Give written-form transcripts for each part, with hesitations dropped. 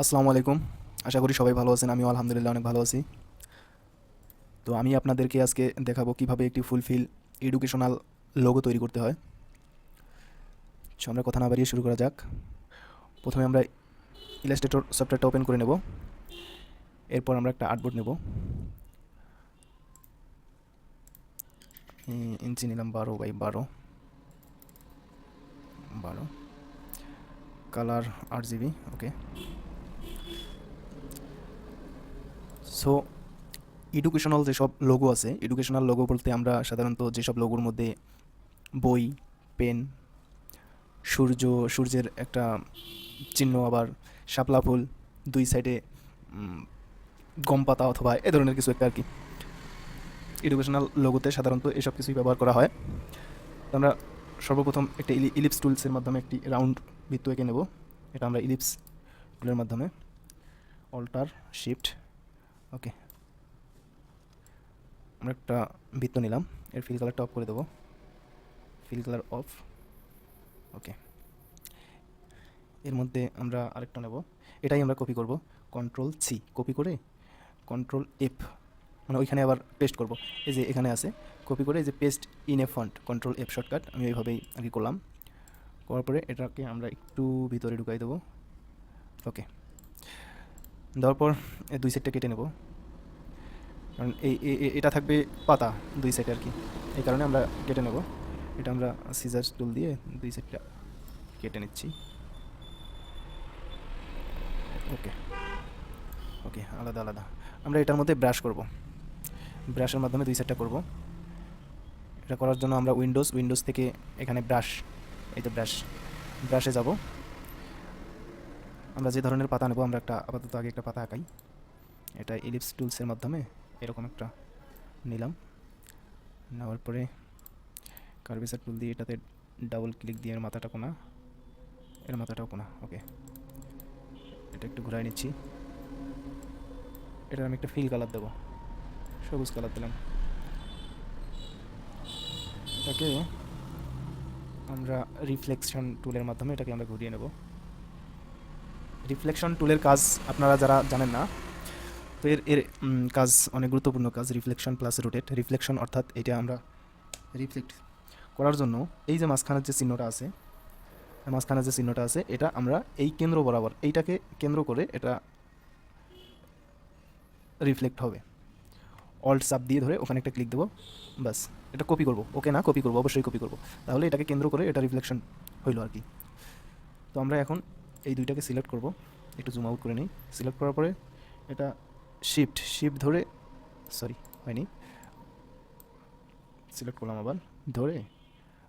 আসসালামু আলাইকুম। আশা করি সবাই ভালো আছেন। আমিও আলহামদুলিল্লাহ অনেক ভালো আছি। তো আমি আপনাদেরকে আজকে দেখাবো কিভাবে একটি ফুলফিল এডুকেশনাল লোগো তৈরি করতে হয়। সো আমরা কথা না বাড়িয়ে শুরু করা যাক। প্রথমে আমরা ইলাস্ট্রেটর সফটওয়্যারটা ওপেন করে নেব। এরপর আমরা একটা আর্টবোর্ড নেব। ইঞ্চি নিলাম 12x12, কালার 8 GB। ওকে। সো এডুকেশনাল যেসব লোগো আছে, এডুকেশনাল লোগো বলতে আমরা সাধারণত যেসব লোগোর মধ্যে বই, পেন, সূর্য, সূর্যের একটা চিহ্ন, আবার শাপলা ফুল, দুই সাইডে গম পাতা অথবা এ ধরনের কিছু একটা আর কি, এডুকেশনাল লোগোতে সাধারণত এসব কিছুই ব্যবহার করা হয়। তো আমরা সর্বপ্রথম একটা ইলিপস টুলসের মাধ্যমে একটি রাউন্ড বৃত্ত এঁকে নেব। এটা আমরা ইলিপস টুলের মাধ্যমে অল্টার শিফট, ওকে, আমরা একটা বৃত্ত নিলাম। এর ফিল কালারটা অফ করে দেবো, ফিল কালার অফ। ওকে। এর মধ্যে আমরা আরেকটা নেব, এটাই আমরা কপি করব। কন্ট্রোল সি কপি করে কন্ট্রোল এফ, মানে ওইখানে আবার পেস্ট করব। এই যে এখানে আছে, কপি করে এই যে paste in a font, control F shortcut আমি ওইভাবেই আর কি করলাম। করার পরে এটাকে আমরা একটু ভিতরে ঢুকাই দেবো। ওকে। দেওয়ার পর এই দুই সাইডটা কেটে নেব, কারণ এটা থাকবে পাতা দুই সাইডে আর কি, এই কারণে আমরা কেটে নেব। এটা আমরা সিজার্স টুল দিয়ে দুই সাইডটা কেটে নিচ্ছি। ওকে। ওকে, আলাদা আলাদা। আমরা এটার মধ্যে ব্রাশ করব, ব্রাশের মাধ্যমে দুই সাইডটা করব। এটা করার জন্য আমরা উইন্ডোজ থেকে এখানে ব্রাশ, এই তো ব্রাশে যাব। আমরা যে ধরনের পাতা নেব, আমরা একটা আপাতত আগে একটা পাতা আঁকাই। এটা ইলিপস টুলসের মাধ্যমে এরকম একটা নিলাম। নেওয়ার পরে কার্ভেচার টুল দিয়ে এটাতে ডাবল ক্লিক দিয়ে এর মাথাটা কোনা, এর মাথাটাও কোনা। ওকে, এটা একটু ঘুরাই নিচ্ছি। এটা আমি একটা ফিল কালার দেবো, সবুজ কালার দিলাম। এটাকে আমরা রিফ্লেকশন টুলের মাধ্যমে এটাকে আমরা ঘুরিয়ে নেব। রিফ্লেকশন টুলের কাজ আপনারা যারা জানেন না, তো এর এর কাজ অনেক গুরুত্বপূর্ণ কাজ। Reflection plus rotate. রিফ্লেকশন অর্থাৎ এটা আমরা রিফ্লেক্ট করার জন্য এই যে মাঝখানের যে চিহ্নটা আছে, মাঝখানের যে চিহ্নটা আছে, এটা আমরা এই কেন্দ্র বরাবর, এইটাকে কেন্দ্র করে এটা রিফ্লেক্ট হবে। অল্ট চাপ দিয়ে ধরে ওখানে একটা ক্লিক দেবো, ব্যাস। এটা কপি করব, ওকে না, কপি করব, অবশ্যই কপি করব। তাহলে এটাকে কেন্দ্র করে এটা রিফ্লেকশন হইলো আর কি। তো আমরা এখন এই দুইটাকে সিলেক্ট করব, একটু জুম আউট করে নিই। সিলেক্ট করার পরে এটা শিফট ধরে, সরি হয়নি, সিলেক্ট করলাম আবার, ধরে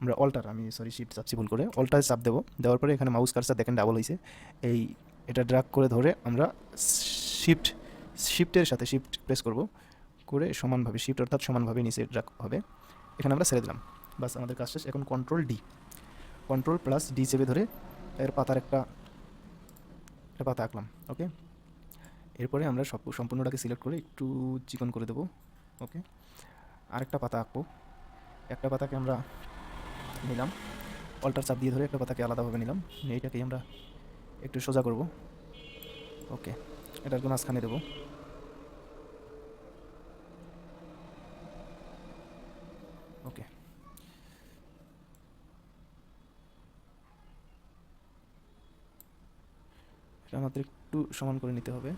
আমরা অল্টার, আমি সরি শিফট চাপছি ভুল করে, অল্টার চাপ দেবো। দেওয়ার পরে এখানে মাউস কার্সার দেখেন ডাবল হয়েছে, এই এটা ড্র্যাগ করে ধরে আমরা শিফট শিফটের সাথে শিফট প্রেস করব, করে সমানভাবে শিফট অর্থাৎ সমানভাবে নিচে ড্র্যাগ হবে। এখানে আমরা ছেড়ে দিলাম, বাস আমাদের কাজ শেষ। এখন কন্ট্রোল প্লাস ডি চেপে ধরে এর পাতার একটা পাতা আঁকলাম। ওকে। এরপরে আমরা সম্পূর্ণটাকে সিলেক্ট করে একটু চিকন করে দেবো। ওকে। আরেকটা পাতা আঁকবো, একটা পাতাকে আমরা নিলাম, অল্টার চাপ দিয়ে ধরে একটা পাতাকে আলাদাভাবে নিলাম, নিয়ে এটাকেই আমরা একটু সোজা করব। ওকে, এটাকে মাঝখানে দেবো। ওকে, এটা আমাদের একটু সমান করে নিতে হবে।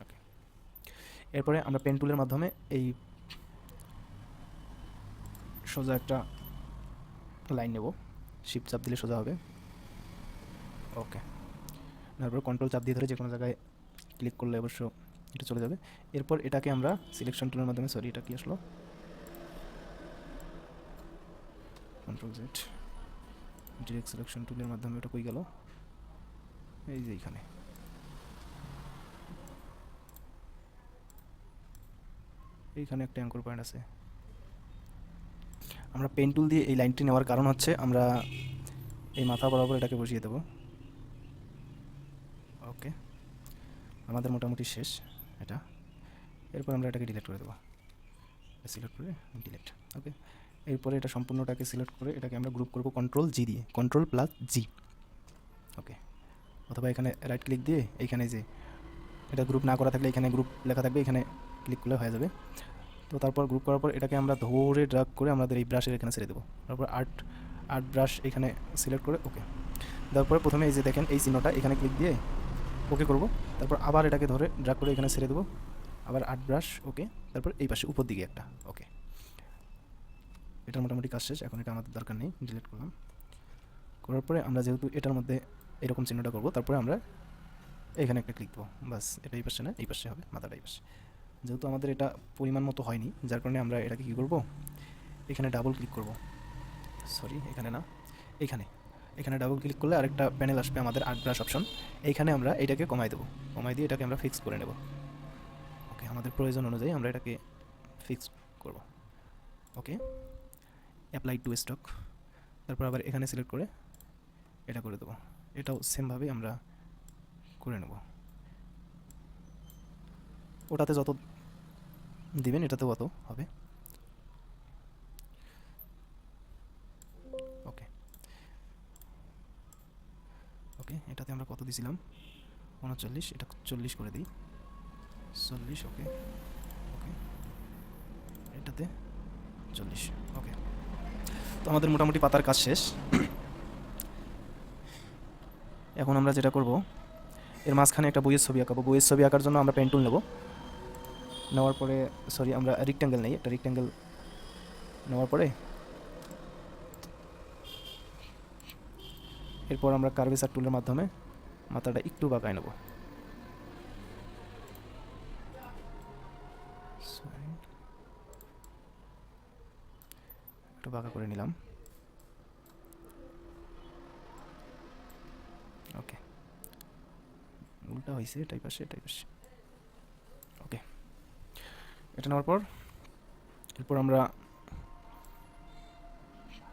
ওকে। এরপরে আমরা পেন টুলের মাধ্যমে এই সোজা একটা লাইন নেব, শিফট চাপ দিলে সোজা হবে। ওকে। তারপর কন্ট্রোল চাপ দিয়ে ধরে যে কোনো জায়গায় ক্লিক করলে অবশ্য এটা চলে যাবে। এরপর এটাকে আমরা সিলেকশন টুলের মাধ্যমে, সরি এটা কি আসলো, কন্ট্রোল জেড, ডিরেক্ট সিলেকশন টুলের মাধ্যমে ওটা কই গেল, এই যে এইখানে, এইখানে একটা অ্যাঙ্কর পয়েন্ট আছে। আমরা পেন টুল দিয়ে এই লাইনটি নেওয়ার কারণ হচ্ছে আমরা এই মাথা বরাবর এটাকে বসিয়ে দেবো। ওকে, আমাদের মোটামুটি শেষ এটা। এরপর আমরা এটাকে ডিলিট করে দেবো, সিলেক্ট করে ডিলিট। ওকে। এরপরে এটা সম্পূর্ণটাকে সিলেক্ট করে এটাকে আমরা গ্রুপ করব কন্ট্রোল জি দিয়ে, কন্ট্রোল প্লাস জি। ওকে, অথবা এখানে রাইট ক্লিক দিয়ে এইখানে যে এটা গ্রুপ না করা থাকলে এখানে গ্রুপ লেখা থাকবে, এখানে ক্লিক করলে হয়ে যাবে। তো তারপর গ্রুপ করার পর এটাকে আমরা ধরে ড্রাগ করে আমাদের এই ব্রাশের এখানে ছেড়ে দেবো। তারপর আর্ট আর্ট ব্রাশ এখানে সিলেক্ট করে ওকে। তারপরে প্রথমে এই যে দেখেন এই চিহ্নটা এখানে ক্লিক দিয়ে ওকে করব। তারপর আবার এটাকে ধরে ড্রাগ করে এখানে ছেড়ে দেবো, আবার আর্ট ব্রাশ ওকে। তারপর এই পাশে উপর দিকে একটা ওকে। এটার মোটামুটি কাজ শেষ, এখন এটা আমাদের দরকার নেই, ডিলিট করলাম। করার পরে আমরা যেহেতু এটার মধ্যে এরকম চিহ্নটা করবো, তারপরে আমরা এখানে একটা ক্লিক দেবো, বাস। এটা এই পাশে না, এই পাশে হবে, মাথাটা এই পাশে। যেহেতু আমাদের এটা পরিমাণ মতো হয়নি, যার কারণে আমরা এটাকে কী করবো, এখানে ডাবল ক্লিক করব, সরি এখানে না, এখানে এখানে ডাবল ক্লিক করলে আরেকটা প্যানেল আসবে আমাদের আর্ট ব্রাশ অপশন। এইখানে আমরা এটাকে কমাই দেবো, কমাই দিয়ে এটাকে আমরা ফিক্স করে নেব। ওকে, আমাদের প্রয়োজন অনুযায়ী আমরা এটাকে ফিক্স করব। ওকে, অ্যাপ্লাই টু স্টক। তারপর আবার এখানে সিলেক্ট করে এটা করে দেবো। এটাও সেমভাবেই আমরা করে নেব। ওটাতে যত দিবেন এটাতেও অত হবে। ওকে ওকে, এটাতে আমরা কত দিয়েছিলাম, 39, এটা 40 করে দিই, 40। ওকে ওকে, এটাতে 40। ওকে, তো আমাদের মোটামুটি পাতার কাজ শেষ। এখন আমরা যেটা করব, এর মাঝখানে একটা বইয়ের ছবি আঁকাবো। বইয়ের ছবি আঁকার জন্য আমরা পেন টুল নেব, নেওয়ার পরে সরি আমরা রেক্ট্যাঙ্গেল নেই, একটা রেক্ট্যাঙ্গেল নেওয়ার পরে এরপর আমরা কার্ভেচার টুলের মাধ্যমে মাথাটা একটু বাঁকায় নেব। একটু বাঁকা করে নিলাম। ওকে, উল্টা হয়েছে, এটাই পাশে এটাই পাশে। ওকে, এটা নেওয়ার পর এরপর আমরা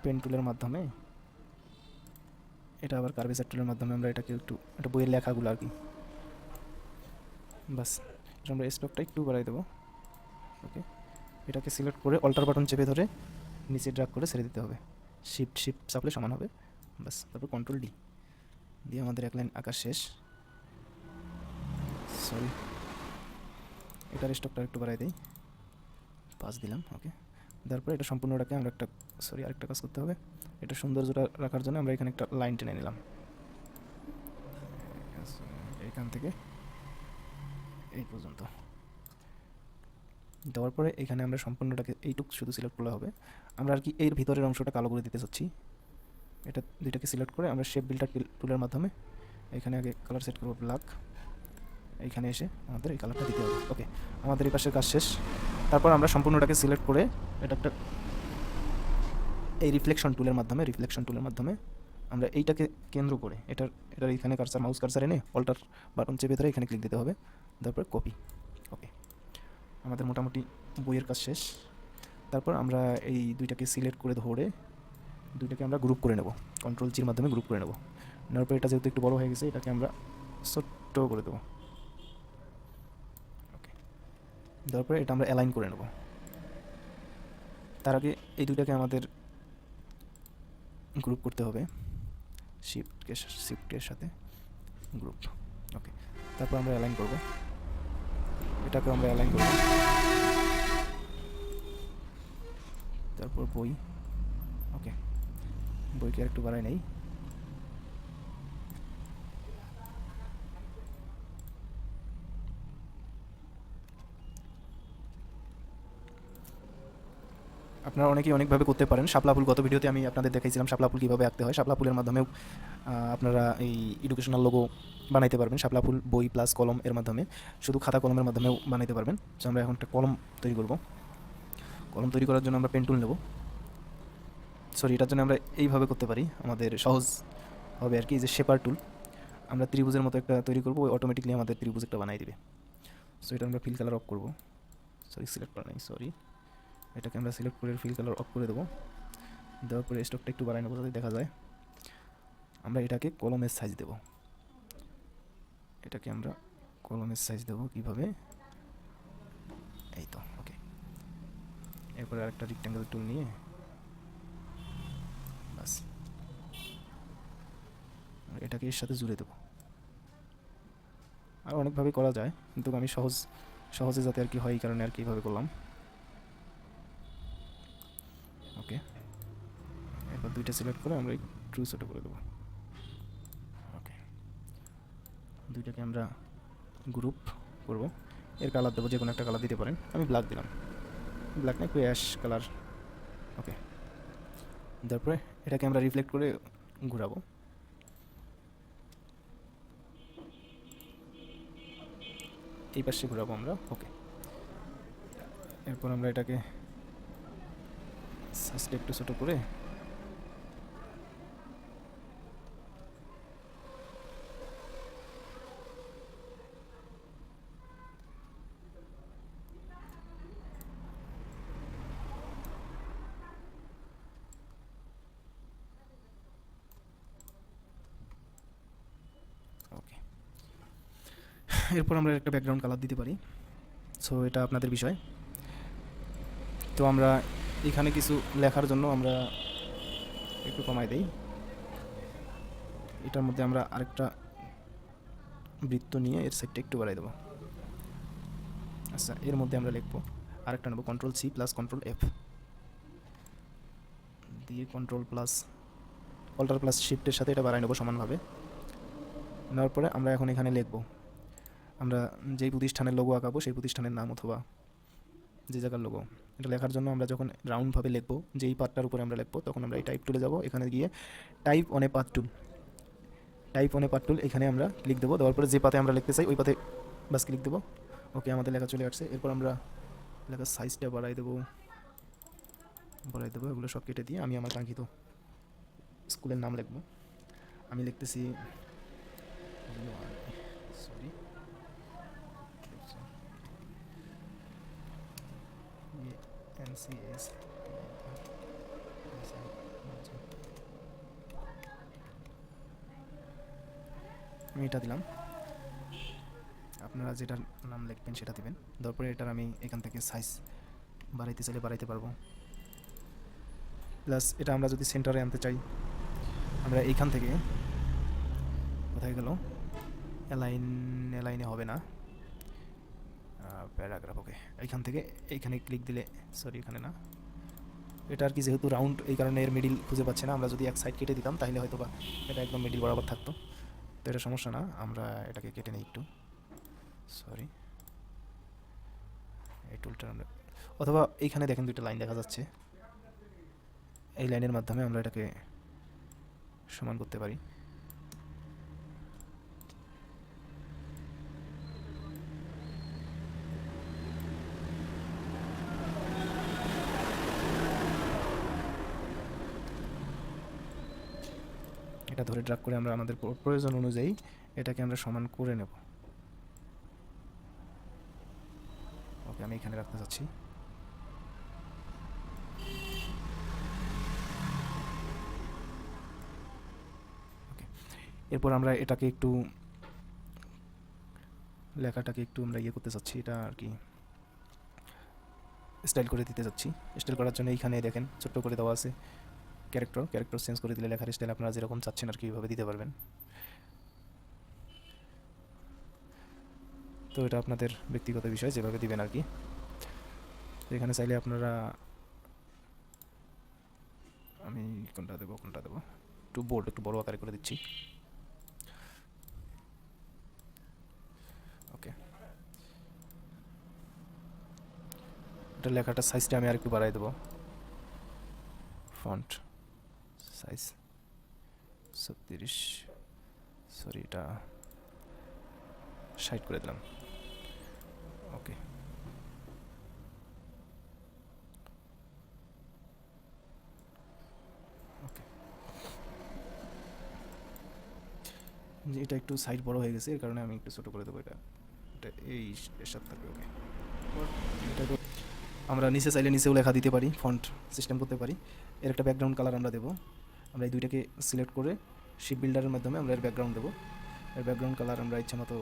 পেন টুলের মাধ্যমে এটা আবার কার্ভেচার টুলের মাধ্যমে আমরা এটাকে একটু, এটা বইয়ের লেখাগুলো আর কি, বাস। আমরা স্টকটা একটু বাড়াই দেবো। ওকে, এটাকে সিলেক্ট করে অল্টার বাটন চেপে ধরে নিচে ড্রাগ করে ছেড়ে দিতে হবে, শিফট শিফট চাপলে সমান হবে, বাস। তারপর কন্ট্রোল ডি দিয়ে আমাদের এক লাইন আঁকা শেষ। সরি, এটার স্টকটা একটু বাড়াই দিই, 5 দিলাম। ওকে, তারপরে এটা সম্পূর্ণটাকে আমরা একটা, সরি আরেকটা কাজ করতে হবে, এটা সৌন্দর্যটা রাখার জন্য আমরা এখানে একটা লাইন টেনে নিলাম, এইখান থেকে এই পর্যন্ত। দেওয়ার পরে এখানে আমরা সম্পূর্ণটাকে এইটুক শুধু সিলেক্ট করলে হবে। আমরা আর কি এর ভিতরের অংশটা কালো করে দিতে চাচ্ছি, এটা দুইটাকে সিলেক্ট করে আমরা শেপ বিল্ডার টুলের মাধ্যমে এখানে আগে কালার সেট করবো ব্ল্যাক, এইখানে এসে আমাদের এই কালারটা দিতে হবে। ওকে, আমাদের এই পাশের কাজ শেষ। তারপর আমরা সম্পূর্ণটাকে সিলেক্ট করে এটা একটা এই রিফ্লেকশন টুলের মাধ্যমে আমরা এইটাকে কেন্দ্র করে এটার এখানে কার্সার, মাউস কার্সার এনে অল্টার বাটন চেপে ধরে এখানে ক্লিক দিতে হবে, তারপর কপি। ওকে, আমাদের মোটামুটি বইয়ের কাজ শেষ। তারপর আমরা এই দুইটাকে সিলেক্ট করে ধরে দুইটাকে আমরা গ্রুপ করে নেব, কন্ট্রোল জির মাধ্যমে গ্রুপ করে নেব। নেওয়ার পর এটা যেহেতু একটু বড় হয়ে গেছে, এটাকে আমরা ছোট্ট করে দেবো। ওকে, দেওয়ার পরে এটা আমরা অ্যালাইন করে নেব। তার আগে এই দুইটাকে আমাদের গ্রুপ করতে হবে, শিফটের সাথে গ্রুপ। ওকে, তারপর আমরা অ্যালাইন করব, এটাকে আমরা অ্যালাইন করব। তারপর বই, ওকে, বইকে আর একটু বাড়াই নেই। আপনারা অনেকেই অনেকভাবে করতে পারেন। শাপলা ফুল, গত ভিডিওতে আমি আপনাদের দেখাইছিলাম শাপলা ফুল কীভাবে আঁকতে হয়। শাপলা ফুলের মাধ্যমেও আপনারা এই এডুকেশনাল লোগো বানাইতে পারবেন। শাপলা ফুল বই প্লাস কলম এর মাধ্যমে, শুধু খাতা কলমের মাধ্যমেও বানাইতে পারবেন। তো আমরা এখন একটা কলম তৈরি করব। কলম তৈরি করার জন্য আমরা পেন টুল নেব, সরি এটার জন্য আমরা এইভাবে করতে পারি, আমাদের সহজ হবে আর কি, যে শেপার টুল। আমরা ত্রিভুজের মতো একটা তৈরি করবো, অটোমেটিকলি আমাদের ত্রিভুজ একটা বানাই দিবে। সো এটা আমরা ফিল কালার অফ করবো, সরি সিলেক্ট করা নেই, সরি এটাকে আমরা সিলেক্ট করে ফিল কালার অফ করে দেবো। দেওয়ার পরে স্টকটা একটু বাড়াই নেবো যাতে দেখা যায়। আমরা এটাকে কলমের সাইজ দেব, এটাকে আমরা কলমের সাইজ দেবো কীভাবে, এই তো। ওকে, এরপরে আরেকটা রেক্ট্যাঙ্গেল টুল নিয়ে বাস এটাকে এর সাথে জুড়ে দেবো। আর অনেকভাবে করা যায়, কিন্তু আমি সহজে যাতে আর কি হয় এই কারণে আর কি এইভাবে করলাম। ওকে, এরপর দুইটা সিলেক্ট করে আমরা একটু ছোটো করে দেবো। ওকে, দুইটাকে আমরা গ্রুপ করব। এর কালার দেবো, যে কোনো একটা কালার দিতে পারেন, আমি ব্ল্যাক দিলাম, ব্ল্যাক না একটু অ্যাশ কালার। ওকে, তারপরে এটাকে আমরা রিফ্লেক্ট করে ঘোরাবো। এই পাশে ঘোরাবো আমরা। ওকে, এরপর আমরা এটাকে সাইজটা একটু ছোটো করে ওকে, এরপর আমরা একটা ব্যাকগ্রাউন্ড কালার দিতে পারি। সো এটা আপনাদের বিষয়। তো আমরা এখানে কিছু লেখার জন্য আমরা একটু কমাই দেই। এটার মধ্যে আমরা আরেকটা বৃত্ত নিয়ে এর সাইডটা একটু বাড়াই দেবো। আচ্ছা, এর মধ্যে আমরা লিখবো আরেকটা নেবো, control C plus control F দিয়ে কন্ট্রোল প্লাস অল্টার প্লাস শিফটের সাথে এটা বাড়াই নেবো সমানভাবে। নেওয়ার পরে আমরা এখন এখানে লিখবো আমরা যেই প্রতিষ্ঠানের লোগো আঁকাবো সেই প্রতিষ্ঠানের নাম অথবা যে জায়গার লোগো। এটা লেখার জন্য আমরা যখন রাউন্ডভাবে লিখবো, যেই পার্টটার উপরে আমরা লিখবো, তখন আমরা এই টাইপ টুলে যাবো। এখানে গিয়ে টাইপ অন এ পাথ টুল এখানে আমরা ক্লিক দেবো। দেওয়ার পরে যে পাতে আমরা লিখতে চাই ওই পাতে বাস ক্লিক দেবো। ওকে, আমাদের লেখা চলে আসছে। এরপর আমরা লেখার সাইজটা বাড়াই দেবো। এগুলো সব কেটে দিয়ে আমি আমার কাঙ্ক্ষিত স্কুলের নাম লিখবো। আমি লিখতেছি সরি NCS, আমি এটা দিলাম। আপনারা যেটার নাম লিখবেন সেটা দিবেন। তারপরে এটার আমি এখান থেকে সাইজ বাড়াইতে চাইলে বাড়াইতে পারবো। প্লাস এটা আমরা যদি সেন্টারে আনতে চাই, আমরা এইখান থেকে কোথায় গেল, অ্যালাইনে হবে না, প্যারাগ্রাফ। ওকে, এইখান থেকে এইখানে ক্লিক দিলে, সরি এখানে না, এটা আর কি যেহেতু রাউন্ড এই কারণে এর মিডিল খুঁজে পাচ্ছে না। আমরা যদি এক সাইড কেটে দিতাম তাহলে হয়তো বা এটা একদম মিডিল বরাবর থাকতো। তো এটা সমস্যা না, আমরা এটাকে কেটে নিই একটু। সরি, এই টুলটা আমরা, অথবা এইখানে দেখেন দুইটা লাইন দেখা যাচ্ছে, এই লাইনের মাধ্যমে আমরা এটাকে সমান করতে পারি। এটা ধরে ড্রাগ করে আমরা আমাদের প্রয়োজন অনুযায়ী এটাকে আমরা সমান করে নেব। ওকে, আমি এখানে রাখতে চাচ্ছি। ওকে, এরপর আমরা এটাকে একটু লেখাটাকে একটু আমরা করতে চাচ্ছি, এটা আর কি স্টাইল করে দিতে চাচ্ছি। স্টাইল করার জন্য এইখানে দেখেন ছোট্ট করে দেওয়া আছে ক্যারেক্টার চেঞ্জ করে দিলে লেখার স্টাইল আপনারা যেরকম চাচ্ছেন আর কি এইভাবে দিতে পারবেন। তো এটা আপনাদের ব্যক্তিগত বিষয়, যেভাবে দিবেন আর কি। তো এখানে চাইলে আপনারা, আমি কোনটা দেবো একটু বোল্ড, একটু বড় আকারে করে দিচ্ছি। ওকে, এটা লেখাটার সাইজটা আমি আর একটু বাড়াই দেবো। ফন্ট সাইজ 36, সরি এটা 60 করে দিলাম। ওকে, ওকে, এটা একটু সাইজ বড় হয়ে গেছে, এর কারণে আমি একটু ছোটো করে দেবো। এটা এই এর সাথে থাকবে। ওকে, এটা আমরা নিচে চাইলে নিচেও লেখা দিতে পারি, ফন্ট সিস্টেম করতে পারি। এর একটা ব্যাকগ্রাউন্ড কালার আমরা দেবো। আমরা এই দুইটাকে সিলেক্ট করে শিপ বিল্ডারের মাধ্যমে আমরা এর ব্যাকগ্রাউন্ড দেবো। এর ব্যাকগ্রাউন্ড কালার আমরা ইচ্ছা মতো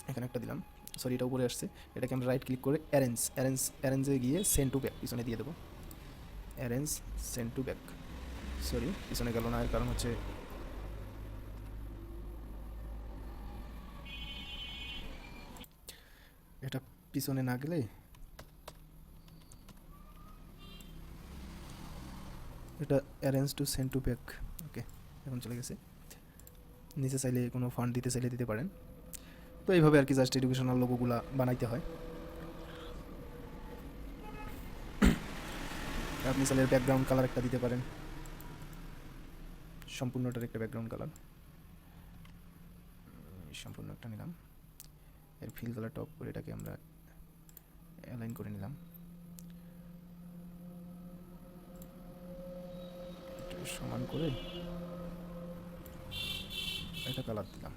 এখানে একটা দিলাম। সরি, এটা উপরে আসছে। এটাকে আমরা রাইট ক্লিক করে অ্যারেঞ্জে গিয়ে সেন্ড টু ব্যাক পিছনে দিয়ে দেবো। Arrange send to back, sorry পিছনে গেল না, এর কারণ হচ্ছে এটা পিছনে না গেলে এটা arrange to send to back. Okay, এখন চলে গেছে। নিচে চাইলে কোনো ফান্ড দিতে চাইলে দিতে পারেন। তো এইভাবে আর কি জাস্ট এডুকেশনাল লোগোগুলা বানাইতে হয়। আপনি চাইলে ব্যাকগ্রাউন্ড কালার একটা দিতে পারেন, সম্পূর্ণটার একটা ব্যাকগ্রাউন্ড কালার, সম্পূর্ণ একটা নিলাম। এর ফিল কালারটা অফ করে এটাকে আমরা অ্যালাইন করে নিলাম, সমান করে এটা কালার দিলাম।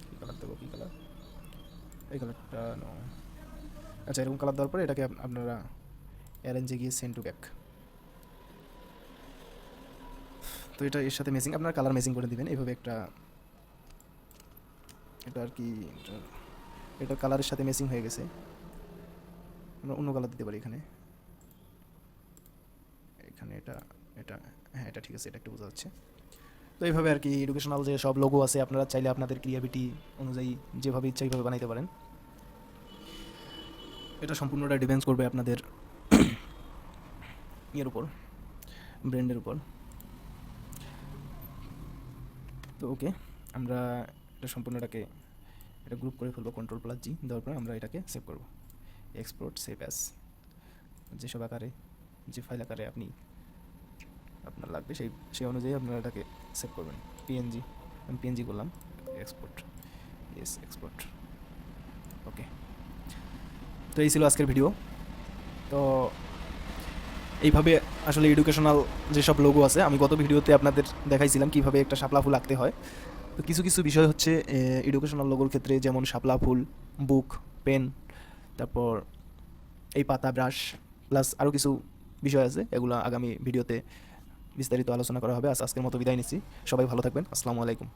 কী কালার দেবো, কী কালার, এই কালারটা নো। আচ্ছা, এরকম কালার দেওয়ার পরে এটাকে আপনারা অ্যারেঞ্জে গিয়ে সেন্ড টু ব্যাক। তো এটা এর সাথে ম্যাচিং, আপনার কালার ম্যাচিং করে দিবেন এইভাবে একটা। এটা আর কি এটা কালারের সাথে ম্যাচিং হয়ে গেছে, আমরা অন্য কালার দিতে পারি এখানে। এখানে এটা এটা হ্যাঁ, এটা ঠিক আছে, এটা একটু বোঝা যাচ্ছে। তো এইভাবে আর কি এডুকেশনাল যে সব লোগো আছে আপনারা চাইলে আপনাদের ক্রিয়েটিভিটি অনুযায়ী যেভাবে ইচ্ছা এইভাবে বানাইতে পারেন। এটা সম্পূর্ণটা ডিপেন্ডস করবে আপনাদের ইয়ের উপর, ব্র্যান্ডের উপর। তো ওকে, আমরা এটা সম্পূর্ণটাকে এটা গ্রুপ করে ফেলবো, Ctrl+G দেওয়ার পর আমরা এটাকে সেভ করব। এক্সপোর্ট সেভ অ্যাজ, যেসব আকারে যে ফাইল আকারে আপনি আপনার লাগবে সেই অনুযায়ী আপনারা এটাকে সেভ করবেন। পিএনজি, আমি পিএনজি করলাম, এক্সপোর্ট, ইয়েস এক্সপোর্ট। ওকে, তো এই ছিল আজকের ভিডিও। তো এইভাবে আসলে এডুকেশনাল যেসব লোগো আছে আমি গত ভিডিওতে আপনাদের দেখাইছিলাম কীভাবে একটা শাপলা ফুল আঁকতে হয়। তো কিছু কিছু বিষয় হচ্ছে এডুকেশনাল লোগোর ক্ষেত্রে, যেমন শাপলা ফুল, বুক, পেন, তারপর এই পাতা, ব্রাশ, প্লাস আরও কিছু বিষয় আছে, এগুলো আগামী ভিডিওতে বিস্তারিত আলোচনা করা হবে। আজকের মতো বিদায় নিচ্ছি, সবাই ভালো থাকবেন, আসসালামু আলাইকুম।